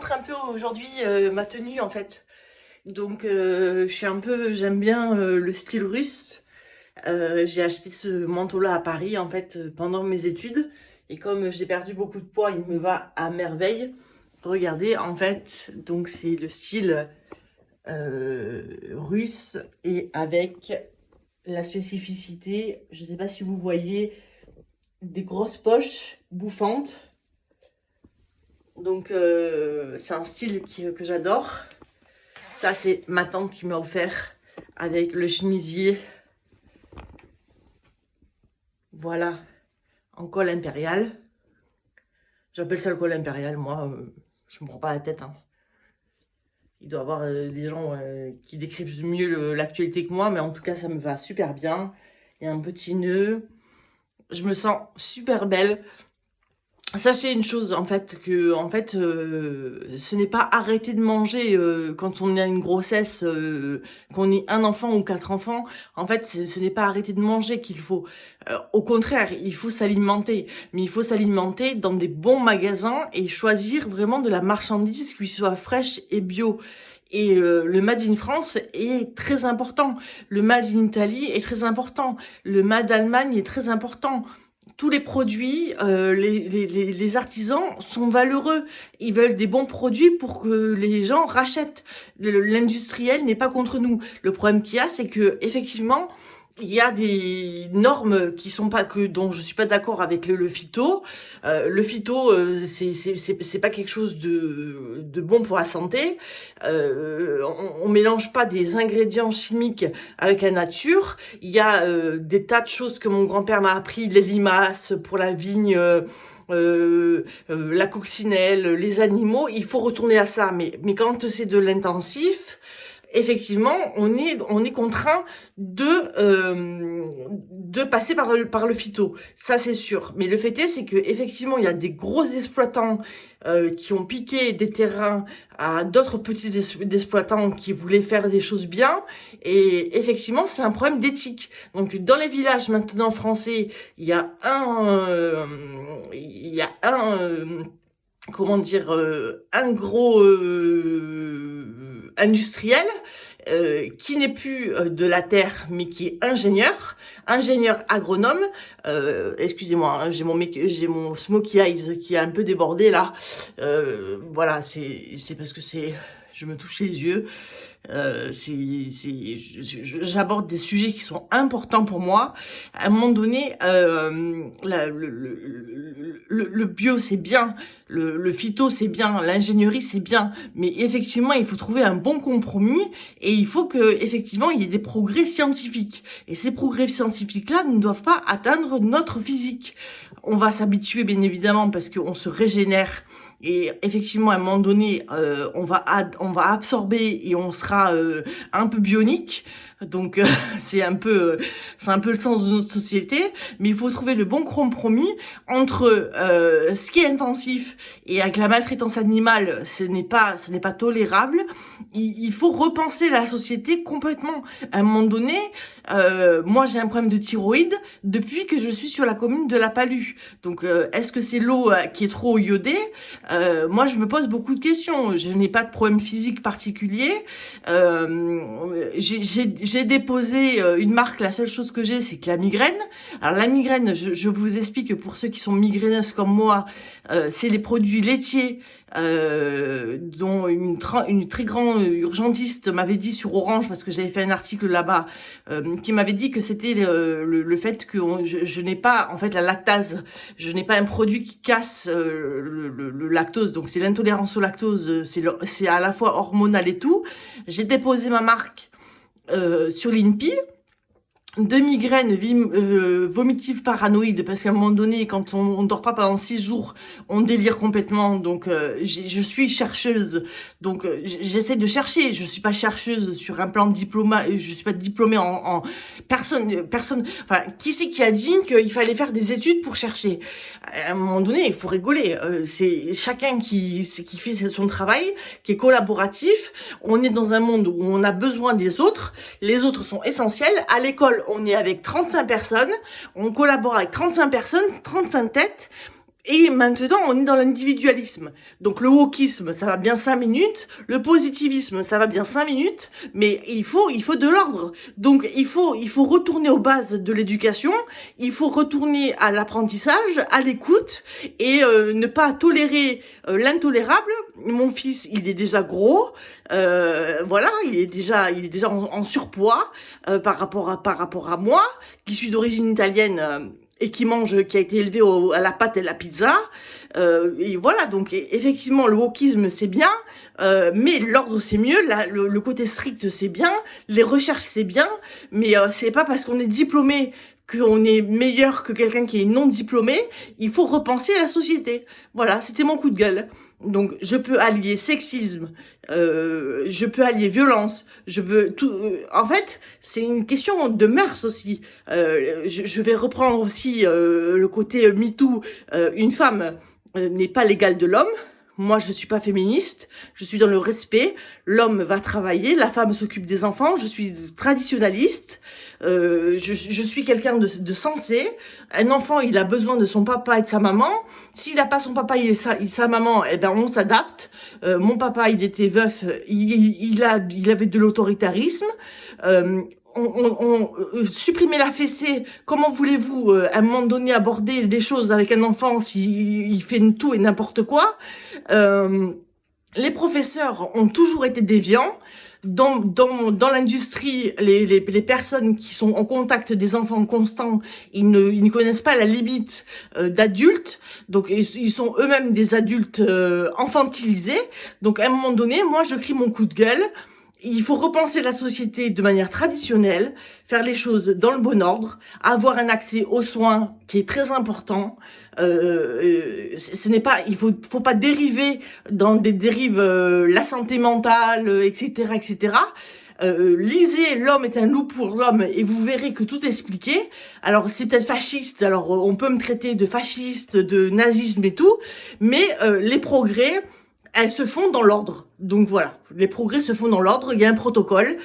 montre un peu aujourd'hui ma tenue en fait. Donc j'aime bien le style russe. J'ai acheté ce manteau-là à Paris en fait pendant mes études. Et comme j'ai perdu beaucoup de poids, il me va à merveille. Regardez, en fait, donc c'est le style russe et avec la spécificité, je ne sais pas si vous voyez, des grosses poches bouffantes. Donc c'est un style que j'adore. Ça c'est ma tante qui m'a offert avec le chemisier. Voilà, en col impérial. J'appelle ça le col impérial, moi, je me prends pas la tête, hein. Il doit y avoir des gens qui décryptent mieux l'actualité que moi, mais en tout cas ça me va super bien. Il y a un petit nœud. Je me sens super belle. Sachez une chose, en fait, ce n'est pas arrêter de manger quand on a une grossesse, qu'on ait un enfant ou 4 enfants. En fait, ce n'est pas arrêter de manger qu'il faut. Au contraire, il faut s'alimenter. Mais il faut s'alimenter dans des bons magasins et choisir vraiment de la marchandise qui soit fraîche et bio. Et le Made in France est très important. Le Made in Italie est très important. Le Made Allemagne est très important. Tous les produits, les artisans sont valeureux. Ils veulent des bons produits pour que les gens rachètent. L'industriel n'est pas contre nous. Le problème qu'il y a, c'est que effectivement, il y a des normes qui sont pas dont je suis pas d'accord avec le phyto. Le phyto, c'est pas quelque chose de bon pour la santé. On mélange pas des ingrédients chimiques avec la nature. Il y a des tas de choses que mon grand-père m'a appris, les limaces pour la vigne. La coccinelle, les animaux, il faut retourner à ça. Mais quand c'est de l'intensif, effectivement, on est contraint de passer par le phyto. Ça, c'est sûr. Mais le fait est, c'est que effectivement, il y a des gros exploitants qui ont piqué des terrains à d'autres petits exploitants qui voulaient faire des choses bien. Et effectivement, c'est un problème d'éthique. Donc, dans les villages maintenant français, comment dire, un gros industriel qui n'est plus de la terre mais qui est ingénieur agronome. Excusez-moi, hein, j'ai mon smokey eyes qui a un peu débordé là. Voilà, c'est parce que je me touche les yeux. J'aborde des sujets qui sont importants pour moi. À un moment donné, le bio c'est bien, le phyto c'est bien, l'ingénierie c'est bien, mais effectivement il faut trouver un bon compromis et il faut que effectivement il y ait des progrès scientifiques. Et ces progrès scientifiques-là ne doivent pas atteindre notre physique. On va s'habituer bien évidemment parce qu'on se régénère. Et effectivement, à un moment donné, on va absorber et on sera un peu bionique. Donc c'est un peu le sens de notre société. Mais il faut trouver le bon compromis entre ce qui est intensif et avec la maltraitance animale, ce n'est pas tolérable. Il faut repenser la société complètement. À un moment donné, moi j'ai un problème de thyroïde depuis que je suis sur la commune de La Palud. Donc est-ce que c'est l'eau qui est trop iodée? Moi, je me pose beaucoup de questions. Je n'ai pas de problème physique particulier. J'ai déposé une marque. La seule chose que j'ai, c'est que la migraine. Alors, la migraine, je vous explique que pour ceux qui sont migraineuses comme moi, c'est les produits laitiers dont une très grande urgentiste m'avait dit sur Orange, parce que j'avais fait un article là-bas, qui m'avait dit que c'était le fait que je n'ai pas, en fait, la lactase. Je n'ai pas un produit qui casse le lactose, donc c'est l'intolérance au lactose, c'est à la fois hormonal et tout. J'ai déposé ma marque sur l'INPI de migraines vomitives paranoïdes, parce qu'à un moment donné, quand on dort pas pendant 6 jours, on délire complètement. Donc je suis chercheuse, donc j'essaie de chercher. Je suis pas chercheuse sur un plan de diplôme, je suis pas diplômée en personne. Enfin, qui c'est qui a dit qu'il fallait faire des études pour chercher? À un moment donné, il faut rigoler. C'est chacun qui fait son travail, qui est collaboratif. On est dans un monde où on a besoin des autres. Les autres sont essentiels. À l'école, on est avec 35 personnes, on collabore avec 35 personnes, 35 têtes, Et maintenant, on est dans l'individualisme. Donc le wokisme, ça va bien 5 minutes. Le positivisme, ça va bien 5 minutes. Mais il faut de l'ordre. Donc il faut retourner aux bases de l'éducation. Il faut retourner à l'apprentissage, à l'écoute, et ne pas tolérer l'intolérable. Mon fils, il est déjà gros. Voilà, il est déjà en surpoids par rapport à moi, qui suis d'origine italienne. Et qui a été élevé à la pâte et la pizza. Et voilà, donc effectivement, le wokisme, c'est bien, mais l'ordre, c'est mieux, le côté strict, c'est bien, les recherches, c'est bien, mais c'est pas parce qu'on est diplômé qu'on est meilleur que quelqu'un qui est non diplômé. Il faut repenser la société. Voilà, c'était mon coup de gueule. Donc, je peux allier sexisme, je peux allier violence, je peux tout. En fait, c'est une question de mœurs aussi. Je vais reprendre aussi le côté MeToo. Une femme n'est pas l'égale de l'homme. Moi, je suis pas féministe. Je suis dans le respect. L'homme va travailler, la femme s'occupe des enfants. Je suis traditionnaliste. Je suis quelqu'un de sensé. Un enfant, il a besoin de son papa et de sa maman. S'il n'a pas son papa et sa maman, eh ben on s'adapte. Mon papa, il était veuf. Il avait de l'autoritarisme. Supprimer la fessée, comment voulez-vous à un moment donné aborder des choses avec un enfant s'il fait tout et n'importe quoi. Les professeurs ont toujours été déviants. Dans l'industrie, les personnes qui sont en contact des enfants constants, ils ne connaissent pas la limite d'adultes, donc ils sont eux-mêmes des adultes infantilisés. Donc à un moment donné, moi je crie mon coup de gueule. Il faut repenser la société de manière traditionnelle, faire les choses dans le bon ordre, avoir un accès aux soins qui est très important. Ce n'est pas, il faut pas dériver dans des dérives, la santé mentale, etc., etc. Lisez L'homme est un loup pour l'homme et vous verrez que tout est expliqué. Alors c'est peut-être fasciste, alors on peut me traiter de fasciste, de nazisme et tout, mais les progrès, elles se font dans l'ordre. Donc voilà, les progrès se font dans l'ordre, il y a un protocole.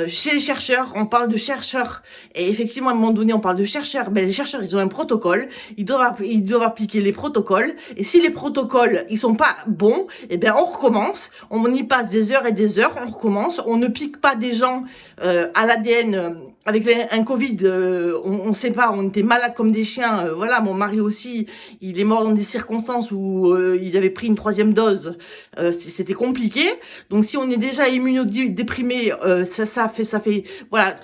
Chez les chercheurs, on parle de chercheurs, et effectivement à un moment donné on parle de chercheurs, mais les chercheurs ils ont un protocole, ils doivent appliquer les protocoles, et si les protocoles ils sont pas bons, eh ben on recommence, on y passe des heures et des heures, on recommence, on ne pique pas des gens à l'ADN. Avec un Covid, on sait pas, on était malades comme des chiens. Voilà, mon mari aussi, il est mort dans des circonstances où il avait pris une 3e dose. C'était compliqué. Donc si on est déjà immunodéprimé, ça fait, voilà,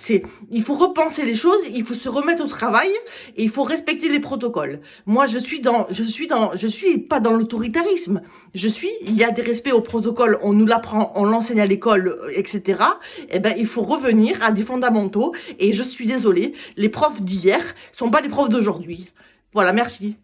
il faut repenser les choses, il faut se remettre au travail et il faut respecter les protocoles. Moi, je suis pas dans l'autoritarisme. Il y a des respects aux protocoles, on nous l'apprend, on l'enseigne à l'école, etc. Eh ben, il faut revenir à des fondamentaux. Et je suis désolée, les profs d'hier sont pas les profs d'aujourd'hui. Voilà, merci.